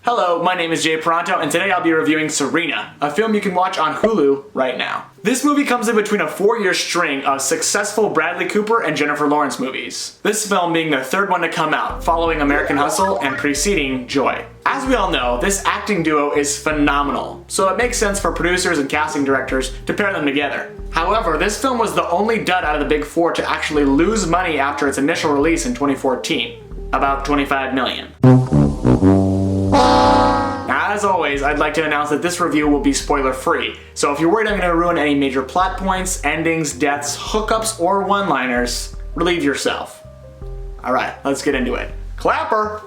Hello, my name is Jay Parenteau, and today I'll be reviewing Serena, a film you can watch on Hulu right now. This movie comes in between a 4-year string of successful Bradley Cooper and Jennifer Lawrence movies. This film being the third one to come out, following American Hustle and preceding Joy. As we all know, this acting duo is phenomenal, so it makes sense for producers and casting directors to pair them together. However, this film was the only dud out of the big four to actually lose money after its initial release in 2014, about $25 million. Now, as always, I'd like to announce that this review will be spoiler-free, so if you're worried I'm going to ruin any major plot points, endings, deaths, hookups, or one-liners, relieve yourself. Alright, let's get into it. Clapper!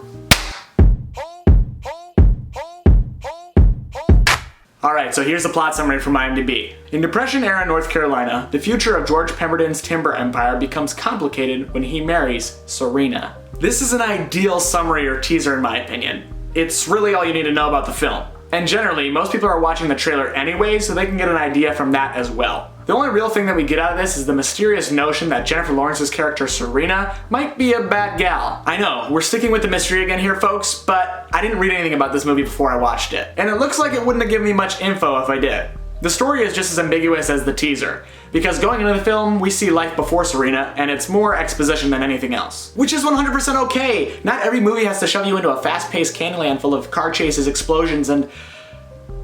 Alright, so here's the plot summary from IMDb. In Depression-era North Carolina, the future of George Pemberton's timber empire becomes complicated when he marries Serena. This is an ideal summary or teaser in my opinion. It's really all you need to know about the film. And generally, most people are watching the trailer anyway, so they can get an idea from that as well. The only real thing that we get out of this is the mysterious notion that Jennifer Lawrence's character Serena might be a bad gal. I know, we're sticking with the mystery again here, folks, but I didn't read anything about this movie before I watched it. And it looks like it wouldn't have given me much info if I did. The story is just as ambiguous as the teaser, because going into the film, we see life before Serena, and it's more exposition than anything else. Which is 100% okay! Not every movie has to shove you into a fast-paced Candyland full of car chases, explosions, and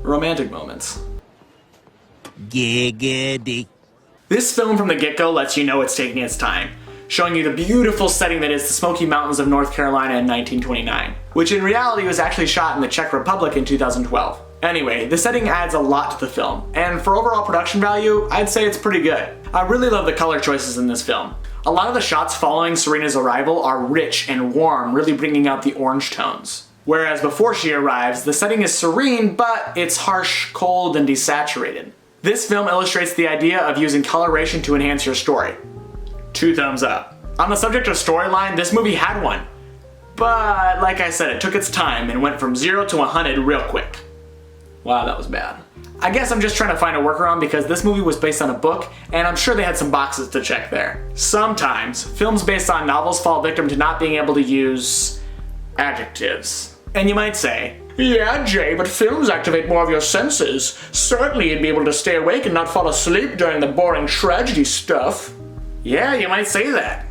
romantic moments. Giggity. This film from the get-go lets you know it's taking its time, showing you the beautiful setting that is the Smoky Mountains of North Carolina in 1929, which in reality was actually shot in the Czech Republic in 2012. Anyway, the setting adds a lot to the film, and for overall production value, I'd say it's pretty good. I really love the color choices in this film. A lot of the shots following Serena's arrival are rich and warm, really bringing out the orange tones. Whereas before she arrives, the setting is serene, but it's harsh, cold, and desaturated. This film illustrates the idea of using coloration to enhance your story. 2 thumbs up. On the subject of storyline, this movie had one. But like I said, it took its time and went from 0 to 100 real quick. Wow, that was bad. I guess I'm just trying to find a workaround because this movie was based on a book, and I'm sure they had some boxes to check there. Sometimes, films based on novels fall victim to not being able to use adjectives. And you might say, yeah, Jay, but films activate more of your senses. Certainly you'd be able to stay awake and not fall asleep during the boring tragedy stuff. Yeah, you might say that.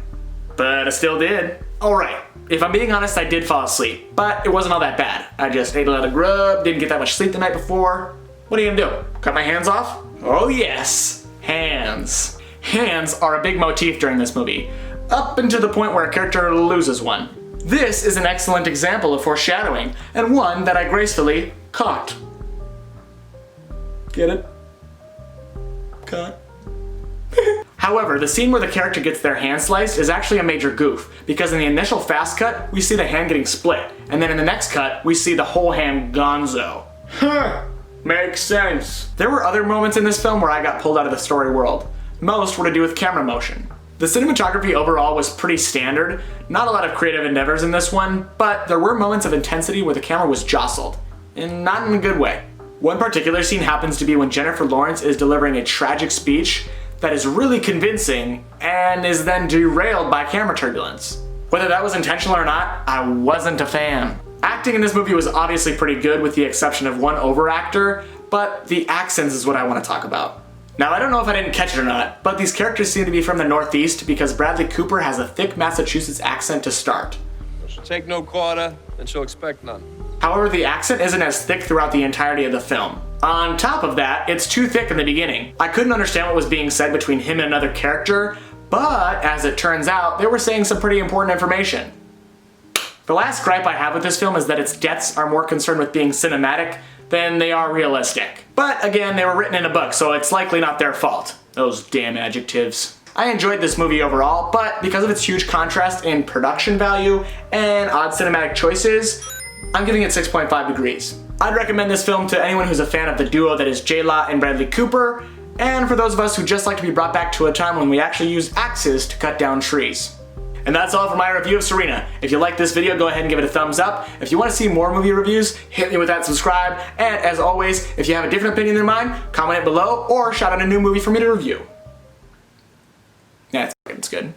But I still did. Alright, if I'm being honest, I did fall asleep, but it wasn't all that bad. I just ate a lot of grub, didn't get that much sleep the night before. What are you gonna do? Cut my hands off? Oh yes, hands. Hands are a big motif during this movie, up until the point where a character loses one. This is an excellent example of foreshadowing, and one that I gracefully caught. Get it? Caught. However, the scene where the character gets their hand sliced is actually a major goof, because in the initial fast cut, we see the hand getting split, and then in the next cut, we see the whole hand gonzo. Huh, makes sense. There were other moments in this film where I got pulled out of the story world. Most were to do with camera motion. The cinematography overall was pretty standard, not a lot of creative endeavors in this one, but there were moments of intensity where the camera was jostled, and not in a good way. One particular scene happens to be when Jennifer Lawrence is delivering a tragic speech that is really convincing and is then derailed by camera turbulence. Whether that was intentional or not, I wasn't a fan. Acting in this movie was obviously pretty good with the exception of one overactor, but the accents is what I want to talk about. Now I don't know if I didn't catch it or not, but these characters seem to be from the Northeast because Bradley Cooper has a thick Massachusetts accent to start. She'll take no quarter, and she'll expect none. However, the accent isn't as thick throughout the entirety of the film. On top of that, it's too thick in the beginning. I couldn't understand what was being said between him and another character, but as it turns out, they were saying some pretty important information. The last gripe I have with this film is that its deaths are more concerned with being cinematic than they are realistic. But again, they were written in a book, so it's likely not their fault. Those damn adjectives. I enjoyed this movie overall, but because of its huge contrast in production value and odd cinematic choices, I'm giving it 6.5 degrees. I'd recommend this film to anyone who's a fan of the duo that is J-Law and Bradley Cooper, and for those of us who just like to be brought back to a time when we actually used axes to cut down trees. And that's all for my review of Serena. If you like this video, go ahead and give it a thumbs up. If you want to see more movie reviews, hit me with that subscribe. And as always, if you have a different opinion than mine, comment it below or shout out a new movie for me to review. Yeah, it's good.